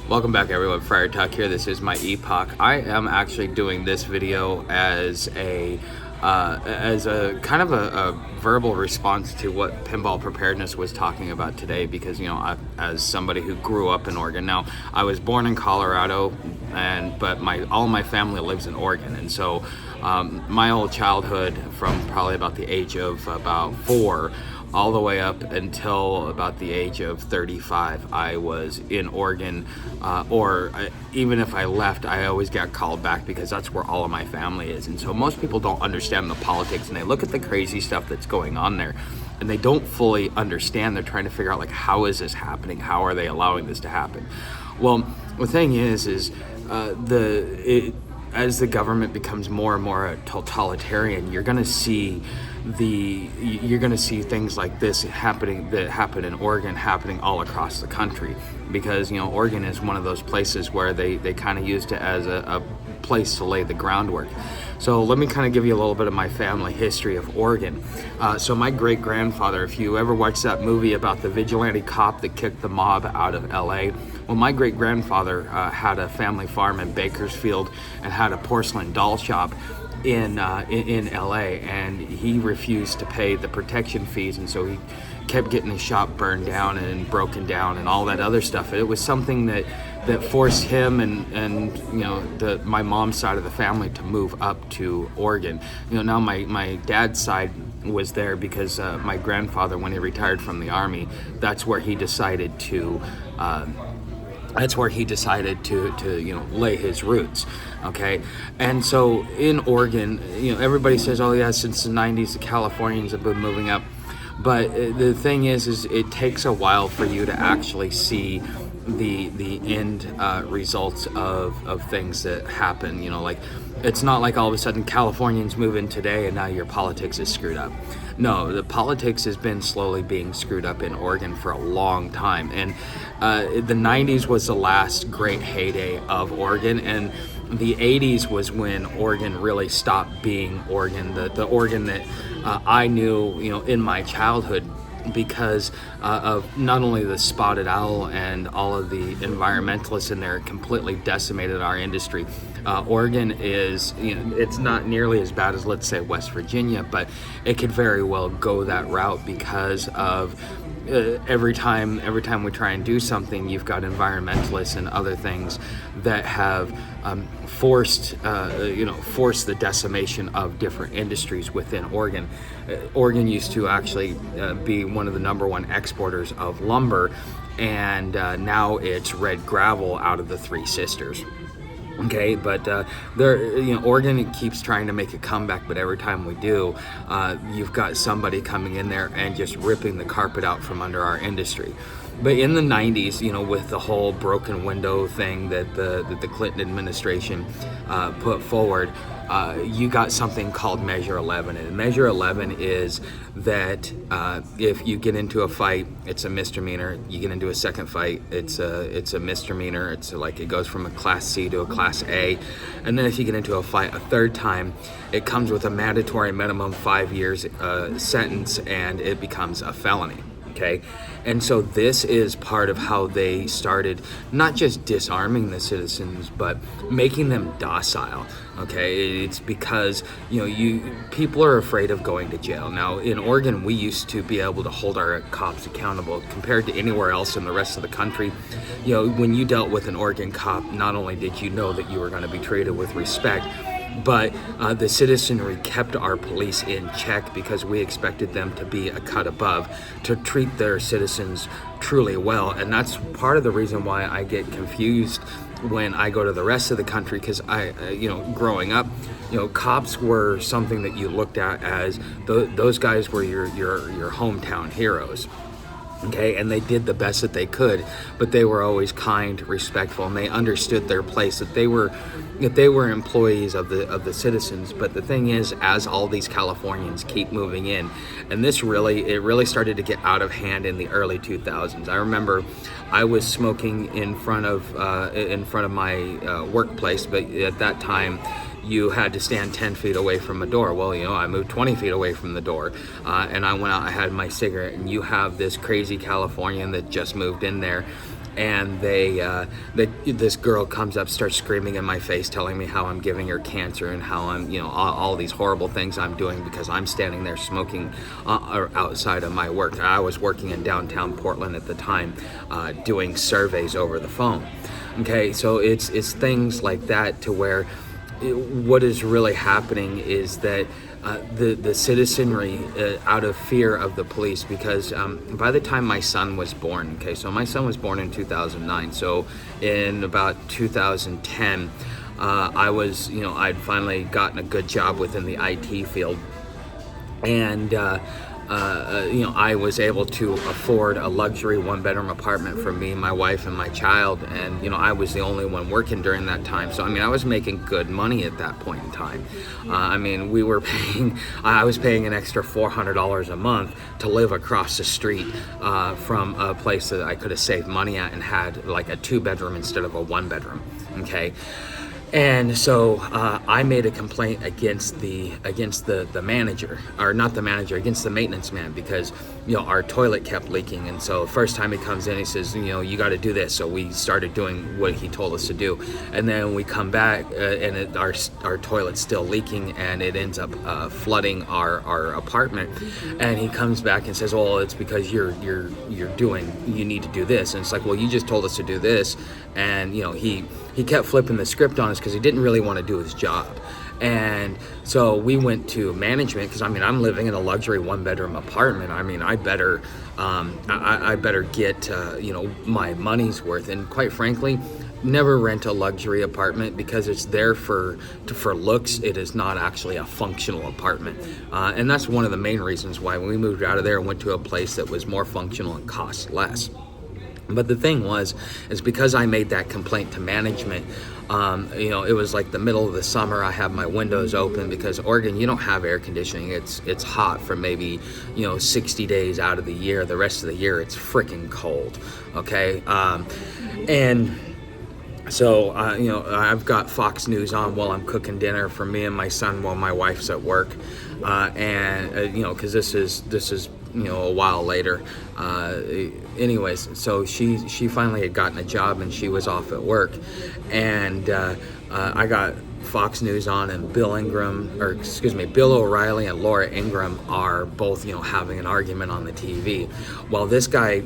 Welcome back, everyone. Friar Talk here. This is my epoch. I am actually doing this video as a kind of a verbal response to what Pinball Preparedness was talking about today, because as somebody who grew up in Oregon. Now, I was born in Colorado, but all my family lives in Oregon, and so my whole childhood, from probably about the age of about 4 all the way up until about the age of 35, I was in Oregon, even if I left, I always got called back because that's where all of my family is. And so most people don't understand the politics, and they look at the crazy stuff that's going on there, and they don't fully understand. They're trying to figure out, like, how is this happening? How are they allowing this to happen? Well, the thing is as the government becomes more and more totalitarian, you're going to see things like this happening, that happen in Oregon, happening all across the country, because Oregon is one of those places where they kind of used it as a place to lay the groundwork. So let me kind of give you a little bit of my family history of Oregon. So my great-grandfather, if you ever watched that movie about the vigilante cop that kicked the mob out of LA, well, my great-grandfather had a family farm in Bakersfield and had a porcelain doll shop in LA, and he refused to pay the protection fees, and so he kept getting his shop burned down and broken down and all that other stuff. It was something that forced him and my mom's side of the family to move up to Oregon. Now my dad's side was there because my grandfather, when he retired from the Army, that's where he decided to lay his roots. Okay, and so in Oregon, everybody says, oh yeah, since the 90s the Californians have been moving up, but the thing is it takes a while for you to actually see the end results of things that happen. Like, it's not like all of a sudden Californians move in today and now your politics is screwed up. No, the politics has been slowly being screwed up in Oregon for a long time, and the 90s was the last great heyday of Oregon, and the 80s was when Oregon really stopped being Oregon, the Oregon that I knew in my childhood, because of not only the spotted owl and all of the environmentalists in there completely decimated our industry. Oregon is, it's not nearly as bad as, let's say, West Virginia, but it could very well go that route because of every time we try and do something, you've got environmentalists and other things that have forced the decimation of different industries within Oregon. Oregon used to actually be one of the #1 exporters of lumber, and now it's red gravel out of the Three Sisters. Okay, but Oregon keeps trying to make a comeback, but every time we do, you've got somebody coming in there and just ripping the carpet out from under our industry. But in the 90s, with the whole broken window thing that the Clinton administration put forward, you got something called Measure 11. And Measure 11 is that if you get into a fight, it's a misdemeanor. You get into a second fight, it's a misdemeanor. It's like it goes from a Class C to a Class A. And then if you get into a fight a third time, it comes with a mandatory minimum 5 years sentence, and it becomes a felony. Okay, and so this is part of how they started not just disarming the citizens, but making them docile. Okay, it's because people are afraid of going to jail. Now in Oregon, we used to be able to hold our cops accountable compared to anywhere else in the rest of the country. When you dealt with an Oregon cop, not only did you know that you were going to be treated with respect, but the citizenry kept our police in check because we expected them to be a cut above, to treat their citizens truly well. And that's part of the reason why I get confused when I go to the rest of the country, because growing up, cops were something that you looked at as those guys were your hometown heroes. Okay, and they did the best that they could, but they were always kind, respectful, and they understood their place, that they were employees of the citizens. But the thing is, as all these Californians keep moving in, and it really started to get out of hand in the early 2000s. I remember I was smoking in front of my workplace, but at that time you had to stand 10 feet away from a door. Well, I moved 20 feet away from the door, and I went out, I had my cigarette, and you have this crazy Californian that just moved in there, and this girl comes up, starts screaming in my face, telling me how I'm giving her cancer and how I'm, all these horrible things I'm doing because I'm standing there smoking outside of my work. I was working in downtown Portland at the time, doing surveys over the phone. Okay, so it's things like that to where what is really happening is that the citizenry, out of fear of the police, because by the time my son was born, okay, so my son was born in 2009, so in about 2010, I was, I'd finally gotten a good job within the IT field, and I was able to afford a luxury one-bedroom apartment for me, my wife, and my child, and I was the only one working during that time. So I was making good money at that point in time. We were paying. I was paying an extra $400 a month to live across the street from a place that I could have saved money at and had like a 2-bedroom instead of a 1-bedroom. Okay. And so I made a complaint against the manager, or not the manager, against the maintenance man, because our toilet kept leaking. And so first time he comes in, he says, you got to do this. So we started doing what he told us to do, and then we come back and our toilet's still leaking, and it ends up flooding our apartment. And he comes back and says, "Oh, it's because you need to do this." And it's like, well, you just told us to do this, and he kept flipping the script on us because he didn't really want to do his job. And so we went to management because I'm living in a luxury 1-bedroom apartment. I better get my money's worth. And quite frankly, never rent a luxury apartment because it's there for looks. It is not actually a functional apartment, and that's one of the main reasons why when we moved out of there and went to a place that was more functional and cost less. But the thing is because I made that complaint to management, it was like the middle of the summer. I have my windows open because Oregon, you don't have air conditioning. It's hot for maybe 60 days out of the year. The rest of the year it's freaking cold. Okay, and so I've got Fox News on while I'm cooking dinner for me and my son while my wife's at work, because this is a while later. Anyways, so she finally had gotten a job and she was off at work, and I got Fox News on, and Bill O'Reilly and Laura Ingraham are both having an argument on the TV, while this guy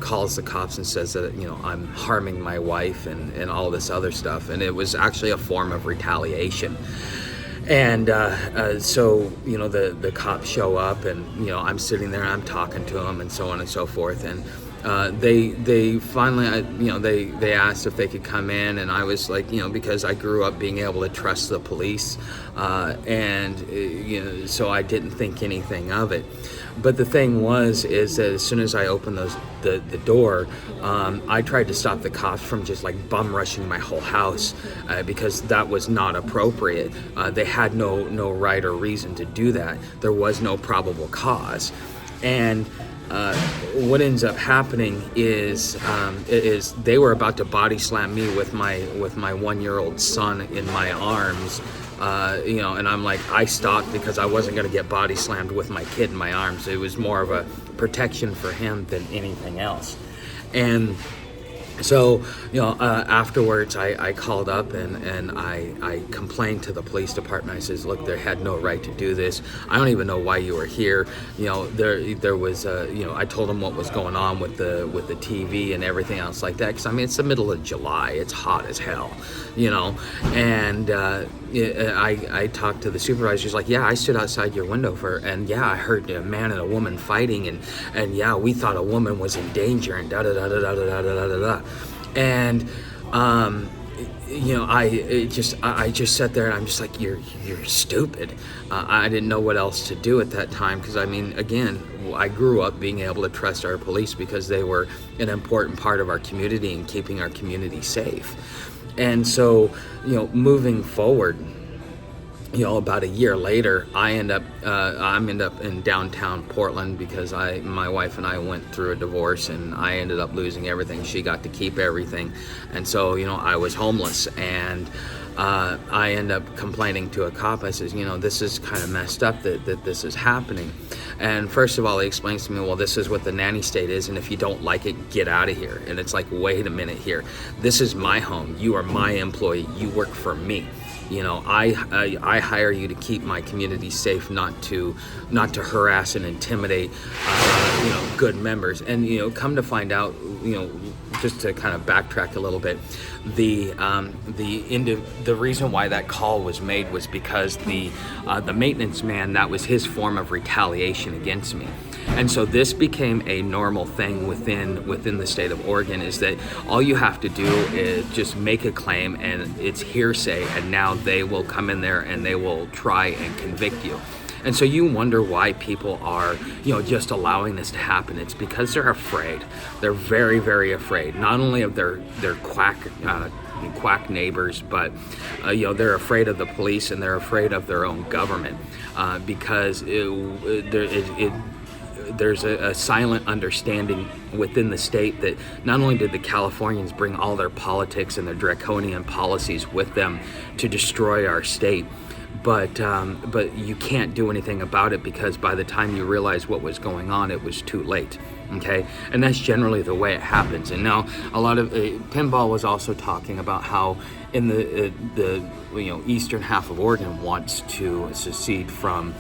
calls the cops and says that I'm harming my wife and all this other stuff, and it was actually a form of retaliation. And so the cops show up, and I'm sitting there and I'm talking to them and so on and so forth, and they finally they asked if they could come in, and I was like, because I grew up being able to trust the police, and so I didn't think anything of it. But the thing is that as soon as I opened the door, I tried to stop the cops from just like bum rushing my whole house, because that was not appropriate. They had no right or reason to do that. There was no probable cause, and what ends up happening is they were about to body slam me with my 1-year-old son in my arms. And I'm like, I stopped because I wasn't going to get body slammed with my kid in my arms. It was more of a protection for him than anything else. And so, afterwards I called up and I complained to the police department. I says, look, they had no right to do this. I don't even know why you were here. There was, I told them what was going on with the TV and everything else like that. Because it's the middle of July. It's hot as hell, and I talked to the supervisor. He's like, yeah, I stood outside your window and I heard a man and a woman fighting, and yeah, we thought a woman was in danger, and da da da da da da da da da. And I just sat there and I'm just like, you're stupid. I didn't know what else to do at that time, because again, I grew up being able to trust our police because they were an important part of our community and keeping our community safe. And so, moving forward, about a year later, I'm end up in downtown Portland because my wife and I went through a divorce, and I ended up losing everything. She got to keep everything, and so I was homeless, and I end up complaining to a cop. I says, this is kind of messed up that this is happening. And first of all, he explains to me, well, this is what the nanny state is, and if you don't like it, get out of here. And it's like, wait a minute here. This is my home. You are my employee. You work for me. You know, I hire you to keep my community safe, not to harass and intimidate, good members. And come to find out, just to kind of backtrack a little bit, the reason why that call was made was because the maintenance man, that was his form of retaliation against me. And so this became a normal thing within the state of Oregon, is that all you have to do is just make a claim and it's hearsay, and now they will come in there and they will try and convict you. And so you wonder why people are, just allowing this to happen. It's because they're afraid. They're very, very afraid, not only of their quack neighbors, but they're afraid of the police, and they're afraid of their own government, because there's a silent understanding within the state that not only did the Californians bring all their politics and their draconian policies with them to destroy our state, but you can't do anything about it, because by the time you realize what was going on, it was too late. Okay, and that's generally the way it happens. And now a lot of Pinball was also talking about how in the eastern half of Oregon wants to secede from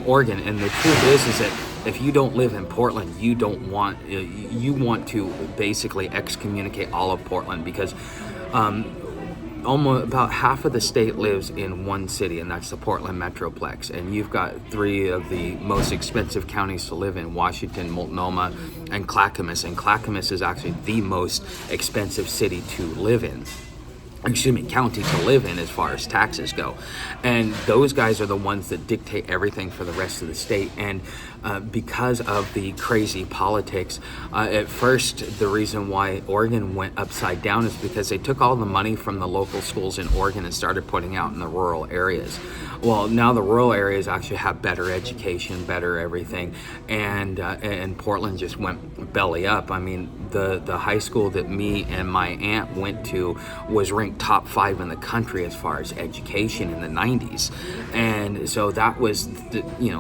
Oregon, and the truth is that if you don't live in Portland, you want to basically excommunicate all of Portland, because almost about half of the state lives in one city, and that's the Portland Metroplex. And you've got three of the most expensive counties to live in: Washington, Multnomah, and Clackamas. And Clackamas is actually the most expensive city to live in. County to live in as far as taxes go. And those guys are the ones that dictate everything for the rest of the state. And because of the crazy politics, at first the reason why Oregon went upside down is because they took all the money from the local schools in Oregon and started putting out in the rural areas. Well, now the rural areas actually have better education, better everything, and Portland just went belly up. I mean, the high school that me and my aunt went to was ranked top 5 in the country as far as education in the 90s. And so that was,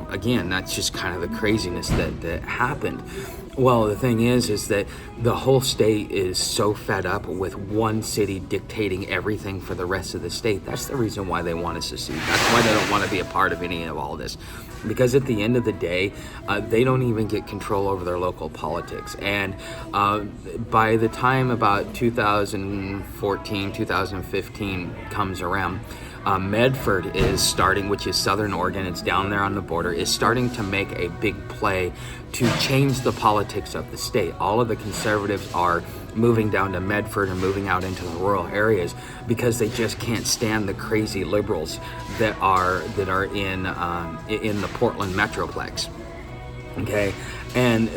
again, that's just kind of the craziness that happened. Well, the thing is that the whole state is so fed up with one city dictating everything for the rest of the state. That's the reason why they want to secede. That's why they don't want to be a part of any of all this. Because at the end of the day, they don't even get control over their local politics. And by the time about 2014, 2015 comes around, Medford is starting, which is Southern Oregon, it's down there on the border, is starting to make a big play to change the politics of the state. All of the conservatives are moving down to Medford and moving out into the rural areas because they just can't stand the crazy liberals that are in the Portland Metroplex. Okay, and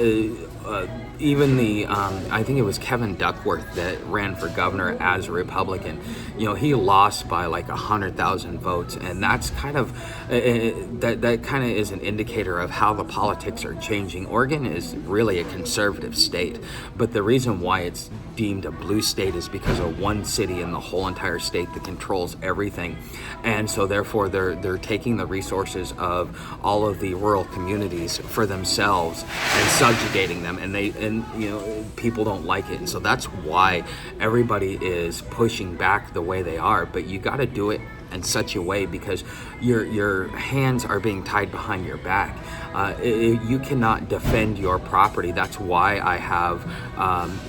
even I think it was Kevin Duckworth that ran for governor as a Republican. He lost by like 100,000 votes, and that's kind of that kind of is an indicator of how the politics are changing. Oregon is really a conservative state, but the reason why it's deemed a blue state is because of one city in the whole entire state that controls everything, and so therefore they're taking the resources of all of the rural communities for themselves and subjugating them, and people don't like it. And so that's why everybody is pushing back the way they are. But you got to do it in such a way, because your hands are being tied behind your back. You cannot defend your property. That's why I have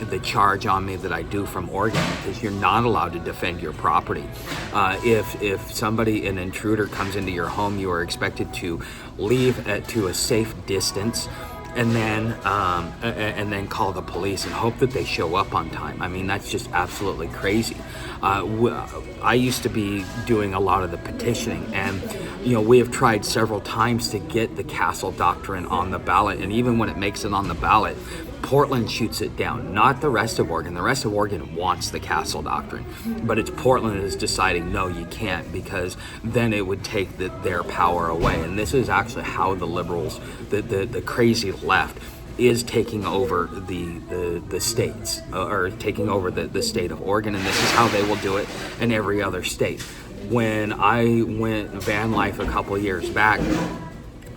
the charge on me that I do from Oregon, because you're not allowed to defend your property. If an intruder comes into your home, you are expected to leave to a safe distance, and then call the police and hope that they show up on time. I mean, that's just absolutely crazy. I used to be doing a lot of the petitioning, and we have tried several times to get the Castle Doctrine on the ballot, and even when it makes it on the ballot, Portland shoots it down, not the rest of Oregon. The rest of Oregon wants the Castle Doctrine, but it's Portland that is deciding, no, you can't, because then it would take their power away. And this is actually how the liberals, the crazy left, is taking over the states, or taking over the state of Oregon, and this is how they will do it in every other state. When I went van life a couple years back,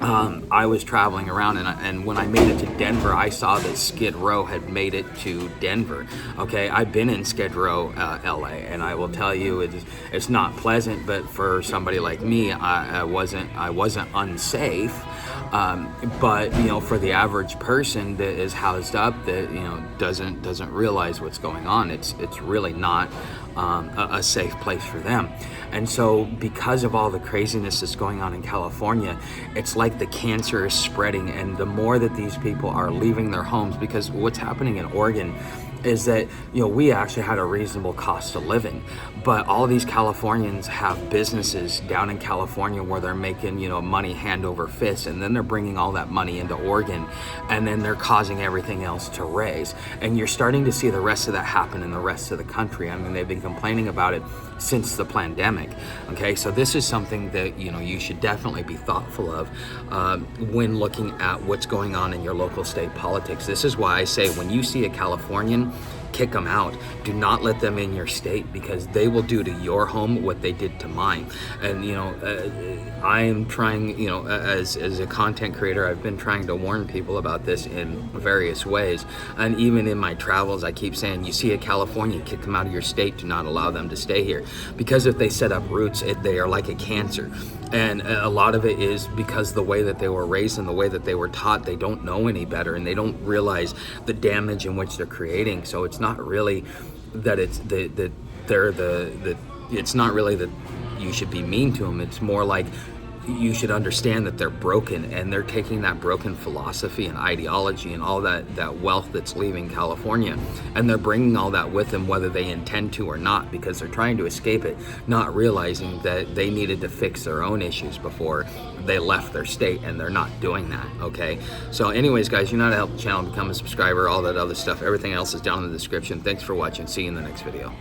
I was traveling around, and when I made it to Denver, I saw that Skid Row had made it to Denver. Okay, I've been in Skid Row, LA, and I will tell you it's not pleasant. But for somebody like me, I wasn't unsafe. But for the average person that is housed up, that doesn't realize what's going on, it's really not a safe place for them. And so because of all the craziness that's going on in California, it's like the cancer is spreading, and the more that these people are leaving their homes, because what's happening in Oregon is that we actually had a reasonable cost of living, but all these Californians have businesses down in California where they're making money hand over fist, and then they're bringing all that money into Oregon, and then they're causing everything else to raise. And you're starting to see the rest of that happen in the rest of the country. I mean, they've been complaining about it since the pandemic. Okay, so this is something that you should definitely be thoughtful of when looking at what's going on in your local state politics. This is why I say, when you see a Californian, kick them out. Do not let them in your state, because they will do to your home what they did to mine. And I am trying, as a content creator, I've been trying to warn people about this in various ways. And even in my travels, I keep saying, you see a Californian, kick them out of your state. Do not allow them to stay here, because if they set up roots, they are like a cancer. And a lot of it is because the way that they were raised and the way that they were taught, they don't know any better, and they don't realize the damage in which they're creating. So it's not really that it's not really that you should be mean to them. It's more like you should understand that they're broken, and they're taking that broken philosophy and ideology and all that wealth that's leaving California, and they're bringing all that with them, whether they intend to or not, because they're trying to escape it, not realizing that they needed to fix their own issues before they left their state, and they're not doing that. Okay, so anyways, guys, you know how to help the channel, become a subscriber, all that other stuff. Everything else is down in the description. Thanks for watching. See you in the next video.